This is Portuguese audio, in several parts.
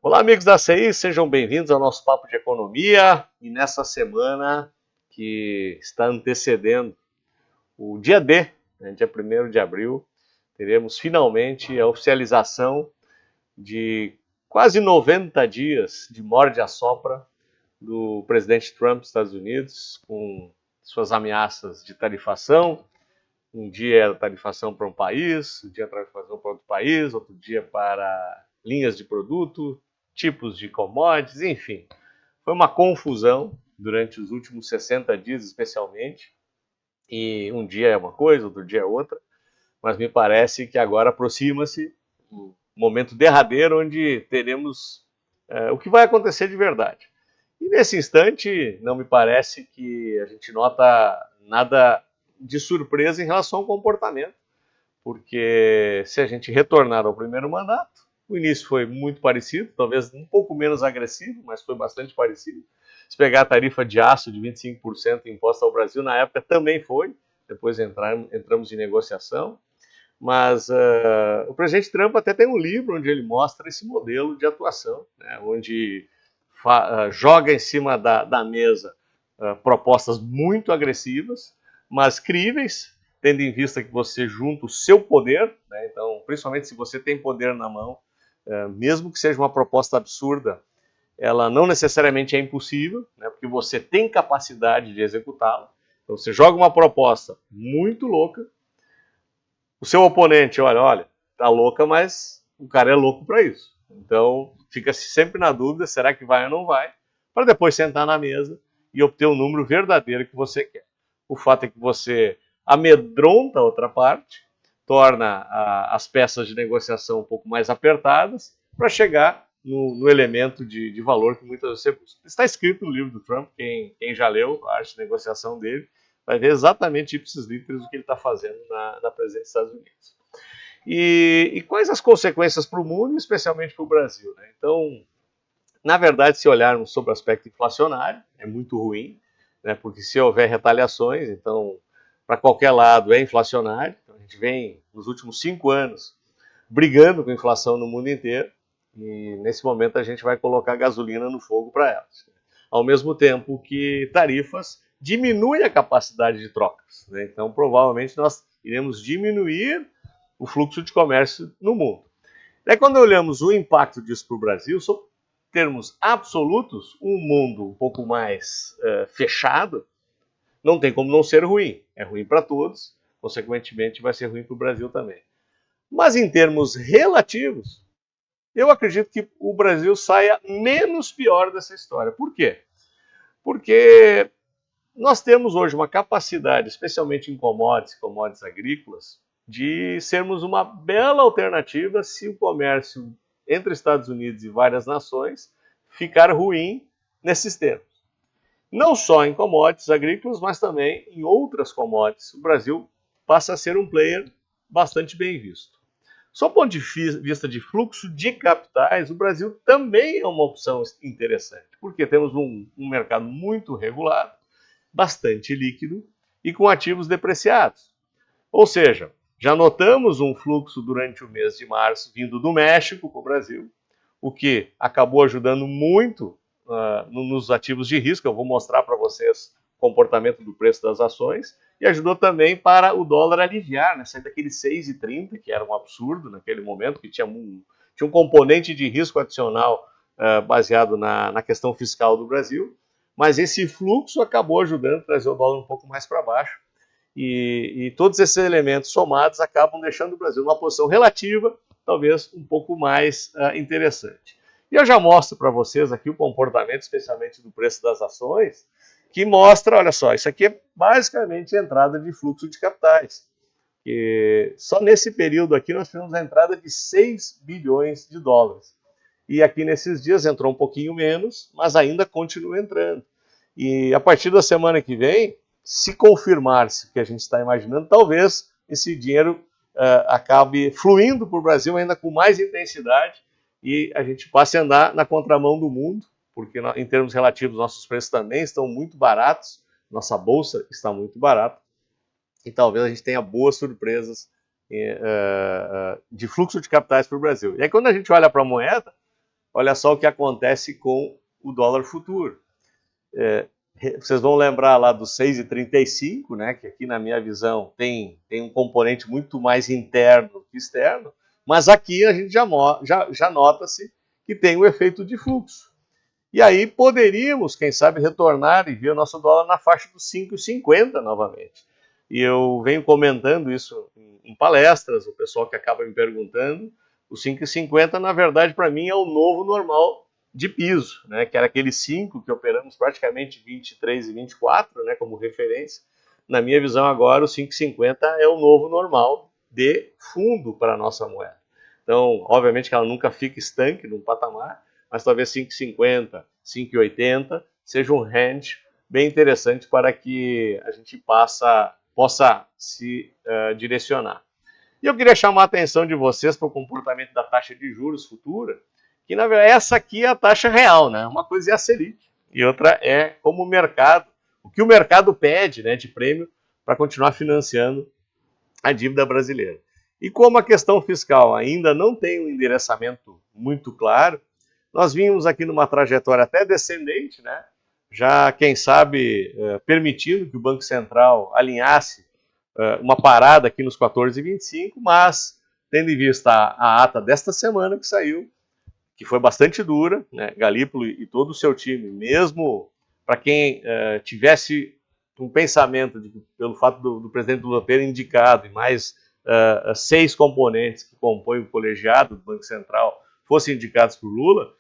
Olá, amigos da CI, sejam bem-vindos ao nosso Papo de Economia. E nessa semana que está antecedendo o dia D, né, dia 1º de abril, teremos finalmente a oficialização de quase 90 dias de morde-a-sopra do presidente Trump dos Estados Unidos, com suas ameaças de tarifação. Um dia era tarifação para um país, um dia tarifação para outro país, outro dia para linhas de produto, tipos de commodities, enfim. Foi uma confusão durante os últimos 60 dias, especialmente. E um dia é uma coisa, outro dia é outra. Mas me parece que agora aproxima-se o momento derradeiro onde teremos o que vai acontecer de verdade. E nesse instante, não me parece que a gente nota nada de surpresa em relação ao comportamento, porque se a gente retornar ao primeiro mandato, o início foi muito parecido, talvez um pouco menos agressivo, mas foi bastante parecido. Se pegar a tarifa de aço de 25% imposta ao Brasil, na época também foi, depois entramos em negociação, mas o presidente Trump até tem um livro onde ele mostra esse modelo de atuação, né, onde joga em cima da mesa propostas muito agressivas, mas críveis, tendo em vista que você junta o seu poder, né? Então, principalmente se você tem poder na mão, mesmo que seja uma proposta absurda, ela não necessariamente é impossível, né? Porque você tem capacidade de executá-la. Então, você joga uma proposta muito louca, o seu oponente olha, tá louca, mas o cara é louco para isso. Então, fica-se sempre na dúvida, será que vai ou não vai, para depois sentar na mesa e obter o número verdadeiro que você quer. O fato é que você amedronta a outra parte, torna as peças de negociação um pouco mais apertadas, para chegar no elemento de valor que muitas vezes você busca. Está escrito no livro do Trump, quem já leu a arte de negociação dele, vai ver exatamente ipsis literis o que ele está fazendo na presidência dos Estados Unidos. E quais as consequências para o mundo, especialmente para o Brasil, né? Então, na verdade, se olharmos sobre o aspecto inflacionário, é muito ruim, né? Porque se houver retaliações, então, para qualquer lado é inflacionário. Então, a gente vem, nos últimos 5 anos, brigando com a inflação no mundo inteiro, e nesse momento a gente vai colocar gasolina no fogo para elas. Ao mesmo tempo que tarifas diminuem a capacidade de trocas, né? Então, provavelmente, nós iremos diminuir o fluxo de comércio no mundo. Daí, quando olhamos o impacto disso para o Brasil, sob termos absolutos, um mundo um pouco mais fechado, não tem como não ser ruim. É ruim para todos, consequentemente vai ser ruim para o Brasil também. Mas em termos relativos, eu acredito que o Brasil saia menos pior dessa história. Por quê? Porque nós temos hoje uma capacidade, especialmente em commodities agrícolas, de sermos uma bela alternativa se o comércio entre Estados Unidos e várias nações ficar ruim nesses termos. Não só em commodities agrícolas, mas também em outras commodities. O Brasil passa a ser um player bastante bem visto. Sob o ponto de vista de fluxo de capitais, o Brasil também é uma opção interessante, porque temos um mercado muito regulado, bastante líquido e com ativos depreciados. Ou seja, já notamos um fluxo durante o mês de março vindo do México para o Brasil, o que acabou ajudando muito nos ativos de risco. Eu vou mostrar para vocês o comportamento do preço das ações, e ajudou também para o dólar aliviar, né? Sair daquele 6,30, que era um absurdo naquele momento, que tinha um componente de risco adicional baseado na questão fiscal do Brasil, mas esse fluxo acabou ajudando a trazer o dólar um pouco mais para baixo, e todos esses elementos somados acabam deixando o Brasil numa posição relativa, talvez um pouco mais interessante. E eu já mostro para vocês aqui o comportamento, especialmente do preço das ações, que mostra, olha só, isso aqui é basicamente a entrada de fluxo de capitais. E só nesse período aqui nós tivemos a entrada de 6 bilhões de dólares. E aqui nesses dias entrou um pouquinho menos, mas ainda continua entrando. E a partir da semana que vem, se confirmar-se o que a gente está imaginando, talvez esse dinheiro acabe fluindo para o Brasil ainda com mais intensidade e a gente passe a andar na contramão do mundo, porque em termos relativos nossos preços também estão muito baratos, nossa bolsa está muito barata, e talvez a gente tenha boas surpresas de fluxo de capitais para o Brasil. E aí quando a gente olha para a moeda, olha só o que acontece com o dólar futuro. Vocês vão lembrar lá dos 6,35, né, que aqui na minha visão tem um componente muito mais interno do que externo, mas aqui a gente já nota-se que tem o efeito de fluxo. E aí poderíamos, quem sabe, retornar e ver o nosso dólar na faixa dos 5,50 novamente. E eu venho comentando isso em palestras, o pessoal que acaba me perguntando, o 5,50 na verdade para mim é o novo normal de piso, né, que era aquele 5 que operamos praticamente 23 e 24, né, como referência. Na minha visão agora o 5,50 é o novo normal de fundo para a nossa moeda. Então, obviamente que ela nunca fica estanque num patamar, mas talvez 5,50, 5,80 seja um range bem interessante para que a gente possa se direcionar. E eu queria chamar a atenção de vocês para o comportamento da taxa de juros futura, que na verdade essa aqui é a taxa real, né? Uma coisa é a Selic e outra é como o mercado, o que o mercado pede, né, de prêmio para continuar financiando a dívida brasileira. E como a questão fiscal ainda não tem um endereçamento muito claro, nós vimos aqui numa trajetória até descendente, né? Já, quem sabe, permitindo que o Banco Central alinhasse uma parada aqui nos 14,25, mas tendo em vista a ata desta semana que saiu, que foi bastante dura, né? Galípolo e todo o seu time, mesmo para quem tivesse um pensamento de que, pelo fato do presidente Lula ter indicado e mais 6 componentes que compõem o colegiado do Banco Central fossem indicados por Lula,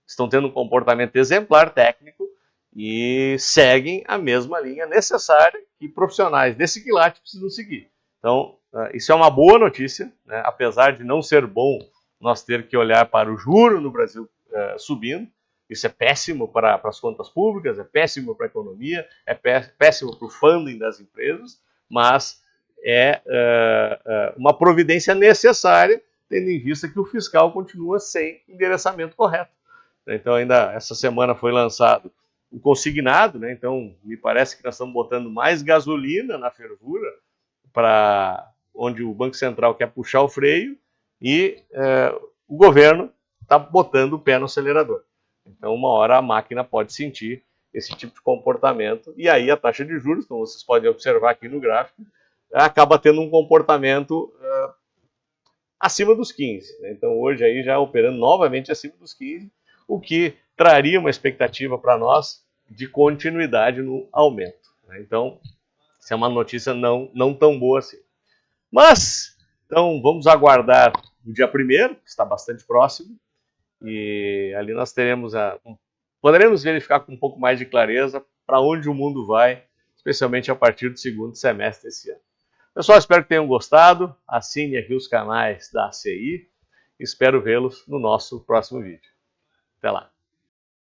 estão tendo um comportamento exemplar técnico e seguem a mesma linha necessária que profissionais desse quilate precisam seguir. Então, isso é uma boa notícia, né? Apesar de não ser bom nós ter que olhar para o juro no Brasil subindo. Isso é péssimo para as contas públicas, é péssimo para a economia, é péssimo para o funding das empresas, mas é uma providência necessária, tendo em vista que o fiscal continua sem endereçamento correto. Então, ainda essa semana foi lançado o consignado, né? Então, me parece que nós estamos botando mais gasolina na fervura para onde o Banco Central quer puxar o freio e o governo está botando o pé no acelerador. Então, uma hora a máquina pode sentir esse tipo de comportamento e aí a taxa de juros, como vocês podem observar aqui no gráfico, acaba tendo um comportamento acima dos 15. Né? Então, hoje aí já operando novamente acima dos 15, o que traria uma expectativa para nós de continuidade no aumento. Né? Então, isso é uma notícia não tão boa assim. Mas, então, vamos aguardar o dia 1º, que está bastante próximo, e ali nós poderemos verificar com um pouco mais de clareza para onde o mundo vai, especialmente a partir do segundo semestre desse ano. Pessoal, espero que tenham gostado. Assine aqui os canais da ACI. Espero vê-los no nosso próximo vídeo. Até lá.